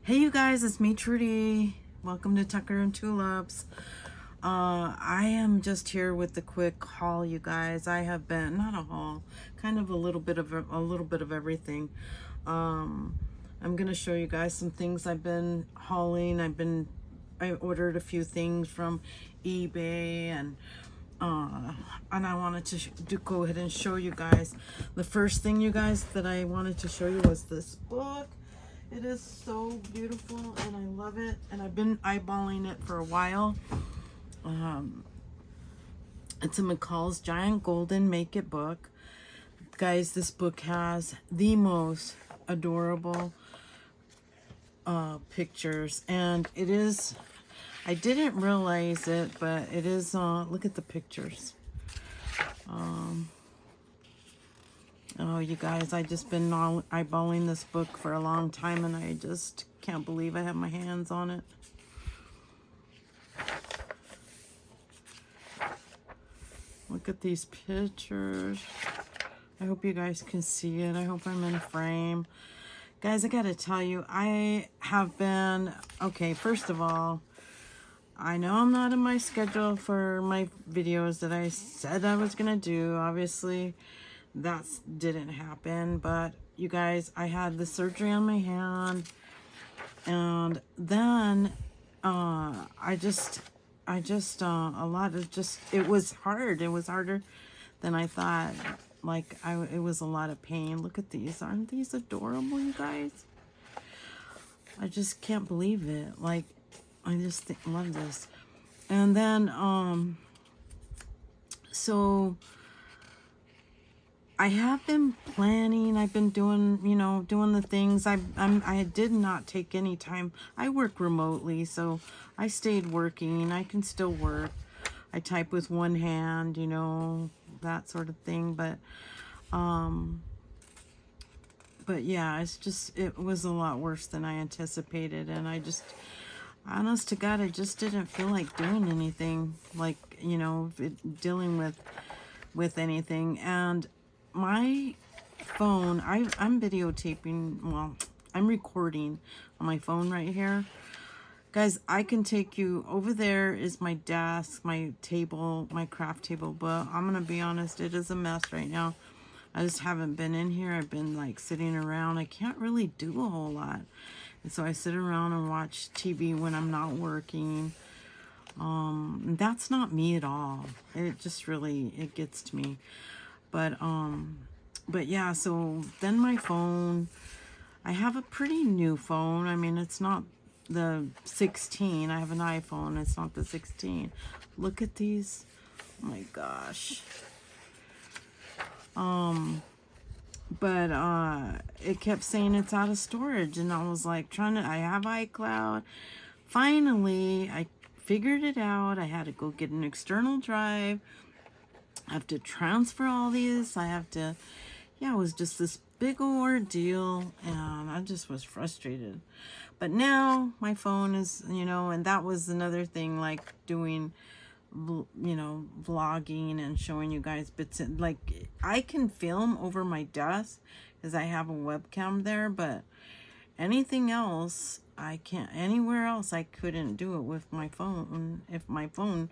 Hey you guys, it's me Trudy. Welcome to Tucker and Tulips. I am just here with the quick haul, you guys. I have been, not a haul, kind of a little bit of everything. I'm gonna show you guys some things I've been hauling. I ordered a few things from eBay and I wanted to go ahead and show you guys. The first thing, you guys, that I wanted to show you was this book. It is so beautiful and I love it, and I've been eyeballing it for a while. It's a McCall's Giant Golden Make It book. Guys, this book has the most adorable pictures, and it is, I didn't realize it, but it is, look at the pictures. Oh, you guys, I just been eyeballing this book for a long time, and I just can't believe I have my hands on it. Look at these pictures. I hope you guys can see it. I hope I'm in frame. Guys, I gotta tell you, I have been, okay, first of all, I know I'm not in my schedule for my videos that I said I was gonna do. Obviously, that didn't happen, but you guys, I had the surgery on my hand, and then it was hard. It was harder than I thought. Like, it was a lot of pain. Look at these. Aren't these adorable, you guys? I just can't believe it. Like, I just love this. And then so I have been planning. I've been doing, doing the things. I did not take any time. I work remotely, so I stayed working. I can still work. I type with one hand, that sort of thing. But yeah, it was a lot worse than I anticipated, and I just, honest to God, I just didn't feel like doing anything, like, dealing with anything. And my phone, I'm videotaping, well, I'm recording on my phone right here. Guys, I can take you, over there is my desk, my table, my craft table, but I'm gonna be honest, it is a mess right now. I just haven't been in here. I've been like sitting around. I can't really do a whole lot. And so I sit around and watch TV when I'm not working. That's not me at all. It just really, it gets to me. But yeah, so then my phone, I have a pretty new phone. I mean, it's not the 16. I have an iPhone. It's not the 16. Look at these. Oh my gosh. But it kept saying it's out of storage, and I was like I have iCloud. Finally, I figured it out. I had to go get an external drive. I have to transfer all these. It was just this big ordeal, and I just was frustrated. But now my phone is, and that was another thing, like doing, vlogging and showing you guys bits. Like, I can film over my desk because I have a webcam there, but anything else, I can't. Anywhere else, I couldn't do it with my phone if my phone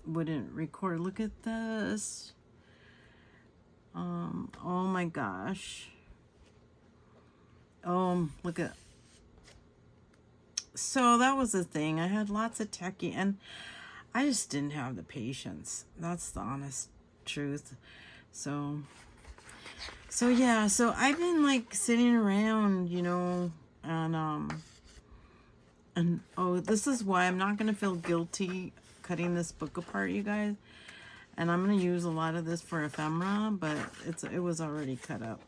wouldn't record. Look at this. Oh my gosh. Look at. So that was the thing. I had lots of techie, and I just didn't have the patience. That's the honest truth. So yeah, so I've been like sitting around, and oh, this is why I'm not gonna feel guilty cutting this book apart, you guys. And I'm gonna use a lot of this for ephemera, but it was already cut up,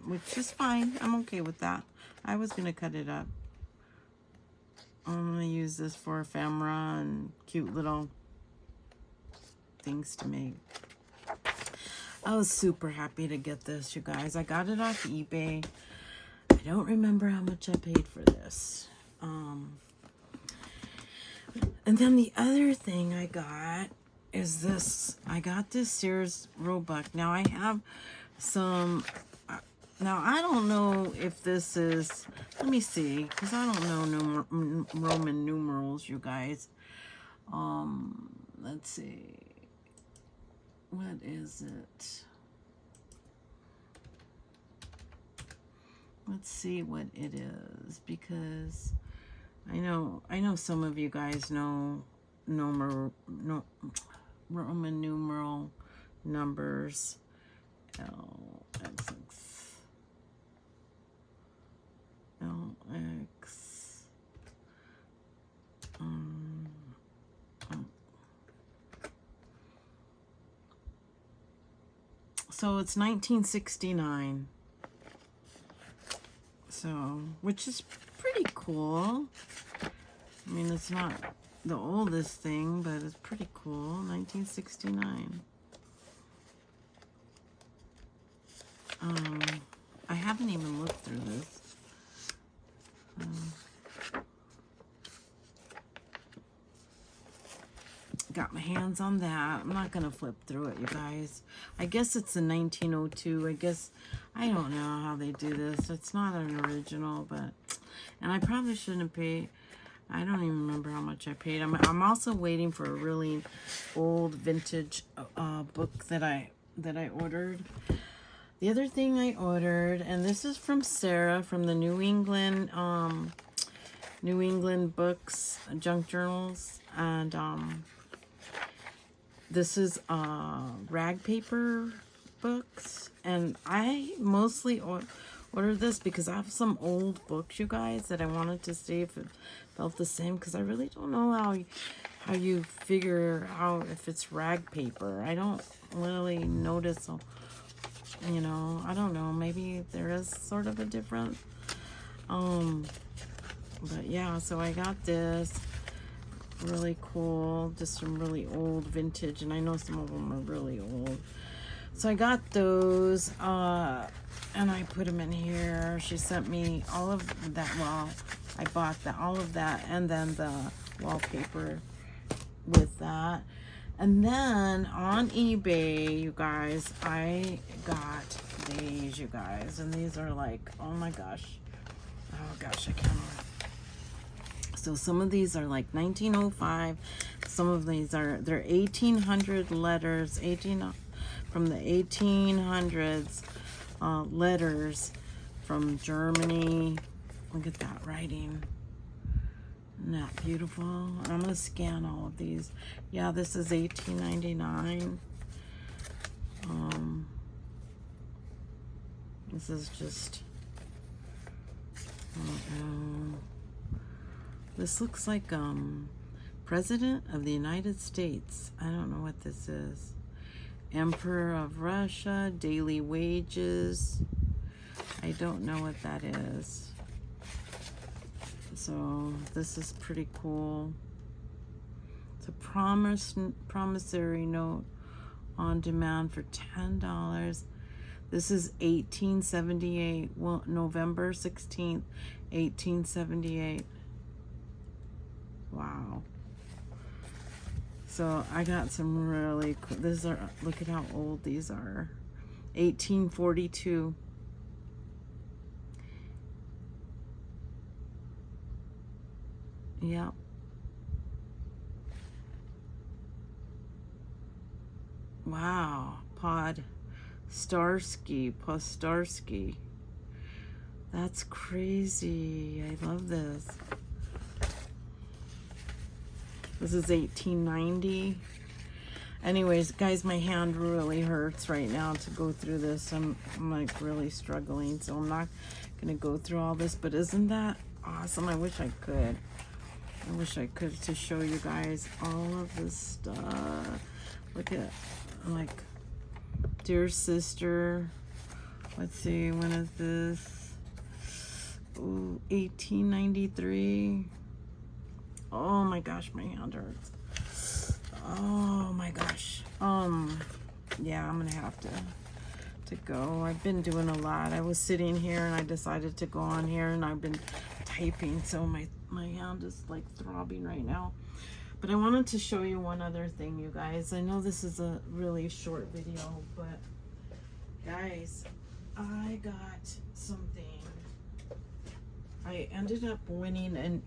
which is fine. I'm okay with that. I was gonna cut it up. I'm gonna use this for ephemera and cute little things to make. I was super happy to get this, you guys. I got it off eBay. I don't remember how much I paid for this. And then the other thing I got is this. I got this Sears Roebuck. Now I have some Now, I don't know if this is, let me see, because I don't know Roman numerals, you guys. Let's see. What is it? Let's see what it is, because I know some of you guys know Roman numeral numbers. L, X, so it's 1969. So, which is pretty cool. I mean, it's not the oldest thing, but it's pretty cool. 1969. I haven't even looked through this. Got my hands on that. I'm not gonna flip through it, you guys. I guess it's a 1902. I guess, I don't know how they do this. It's not an original, but, and I probably shouldn't have paid. I don't even remember how much I paid. I'm also waiting for a really old vintage book that I ordered. The other thing I ordered, and this is from Sarah from the New England books, junk journals, and this is rag paper books, and I mostly ordered this because I have some old books, you guys, that I wanted to see if it felt the same, because I really don't know how you figure out if it's rag paper. I don't really notice, you know, I don't know, maybe there is sort of a difference. But yeah, so I got this. Really cool, just some really old vintage, and I know some of them are really old. So I got those, and I put them in here. She sent me all of that. Well, I bought all of that, and then the wallpaper with that. And then on eBay, you guys, I got these, you guys, and these are like, oh my gosh, I can't. So some of these are like 1905. Some of these they're 1800 letters, from the 1800s, letters from Germany. Look at that writing. Isn't that beautiful? I'm gonna scan all of these. Yeah, this is 1899. This is just, I don't know. This looks like President of the United States. I don't know what this is. Emperor of Russia, daily wages. I don't know what that is. So this is pretty cool. It's a promissory note on demand for $10. This is 1878, well, November 16th, 1878. Wow. So I got some really cool, these are, look at how old these are. 1842. Yep. Wow. Postarsky. That's crazy. I love this. This is 1890. Anyways, guys, my hand really hurts right now to go through this. I'm like really struggling, so I'm not gonna go through all this, but isn't that awesome? I wish I could. To show you guys all of this stuff. Look at, like, dear sister. Let's see, when is this? Ooh, 1893. Oh my gosh, my hand hurts. Oh my gosh. Yeah, I'm gonna have to go. I've been doing a lot. I was sitting here and I decided to go on here, and I've been typing, so my hand is like throbbing right now. But I wanted to show you one other thing, you guys. I know this is a really short video, but guys, I got something. I ended up winning, and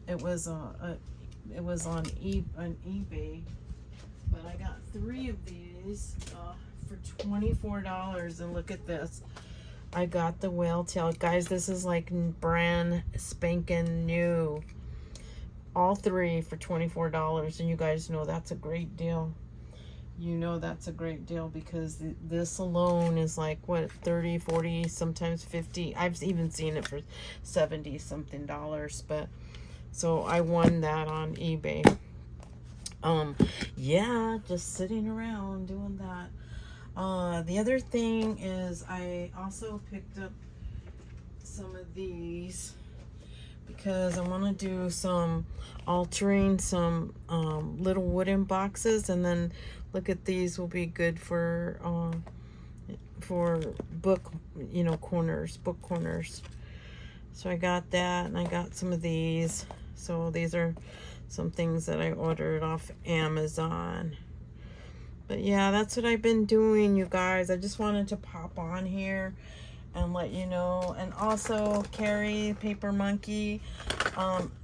it was on eBay, but I got 3 of these for $24. And look at this. I got the whale tail, guys. This is like brand spanking new. All 3 for $24, and you guys know that's a great deal. You know that's a great deal because this alone is like what, 30, 40, sometimes 50. I've even seen it for 70 something dollars. But so I won that on eBay. Yeah, just sitting around doing that. The other thing is I also picked up some of these because I want to do some altering some little wooden boxes, and then look at these will be good for book, you know, corners, book corners. So I got that, and I got some of these. So these are some things that I ordered off Amazon. But yeah, that's what I've been doing, you guys. I just wanted to pop on here and let you know. And also, Carrie, Paper Monkey,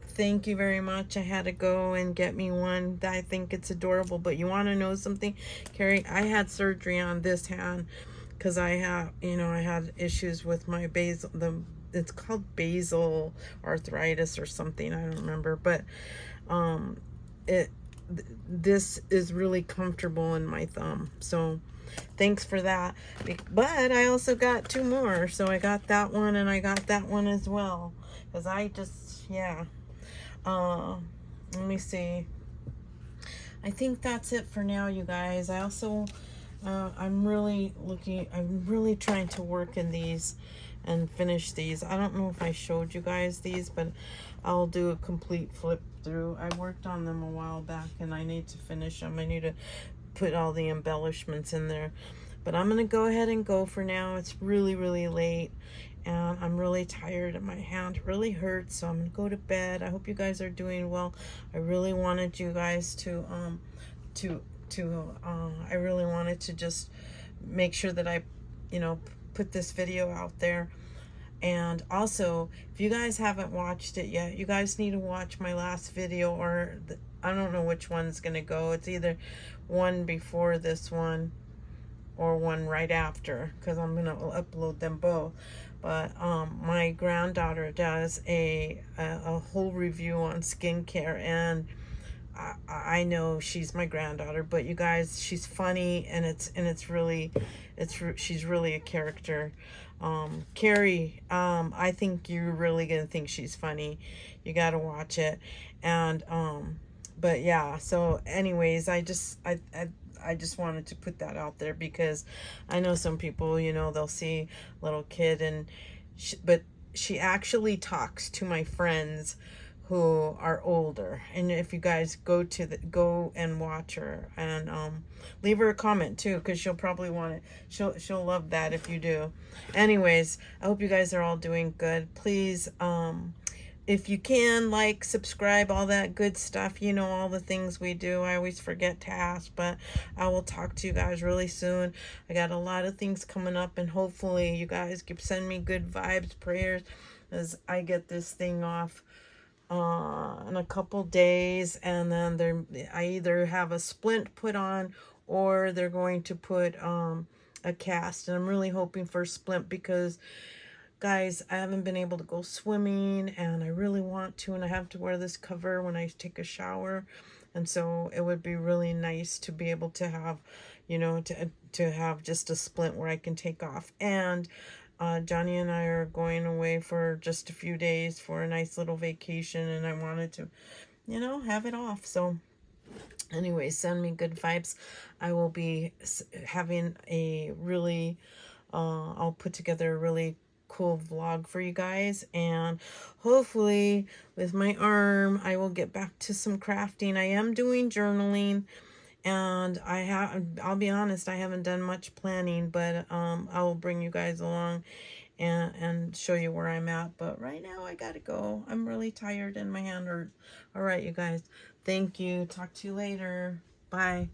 thank you very much. I had to go and get me one. I think it's adorable. But you want to know something, Carrie? I had surgery on this hand because I have, you know, I had issues with my basal, it's called basal arthritis or something. I don't remember. But this is really comfortable in my thumb. So thanks for that. But I also got 2 more. So I got that one, and I got that one as well. Because I just, yeah. Let me see. I think that's it for now, you guys. I also, I'm really trying to work in these and finish these. I don't know if I showed you guys these, but I'll do a complete flip through. I worked on them a while back, and I need to finish them. I need to put all the embellishments in there. But I'm gonna go ahead and go for now. It's really, really late, and I'm really tired, and my hand really hurts, so I'm gonna go to bed. I hope you guys are doing well. I really wanted you guys to I really wanted to just make sure that I, you know, put this video out there. And also, if you guys haven't watched it yet, you guys need to watch my last video, or I don't know which one's gonna go. It's either one before this one or one right after, because I'm gonna upload them both. But my granddaughter does a whole review on skincare, and I know she's my granddaughter, but you guys, she's funny, and she's really a character. Carrie, I think you're really gonna think she's funny. You gotta watch it. And but yeah, so anyways, I just wanted to put that out there because I know some people, you know, they'll see little kid, and but she actually talks to my friends who are older. And if you guys go and watch her, and leave her a comment too, because she'll probably want it. She'll love that if you do. Anyways, I hope you guys are all doing good. Please, if you can, like, subscribe, all that good stuff, you know, all the things we do. I always forget to ask, but I will talk to you guys really soon. I got a lot of things coming up, and hopefully you guys can send me good vibes, prayers, as I get this thing off in a couple days. And then I either have a splint put on, or they're going to put a cast. And I'm really hoping for a splint because, guys, I haven't been able to go swimming, and I really want to, and I have to wear this cover when I take a shower. And so it would be really nice to be able to have, you know, to have just a splint where I can take off. And Johnny and I are going away for just a few days for a nice little vacation, and I wanted to, you know, have it off. So anyway, send me good vibes. I will be having a really, I'll put together a really cool vlog for you guys, and hopefully with my arm I will get back to some crafting. I am doing journaling, and I'll be honest, I haven't done much planning, but I will bring you guys along and show you where I'm at. But right now I gotta go. I'm really tired and my hand hurts. All right, you guys, thank you. Talk to you later. Bye.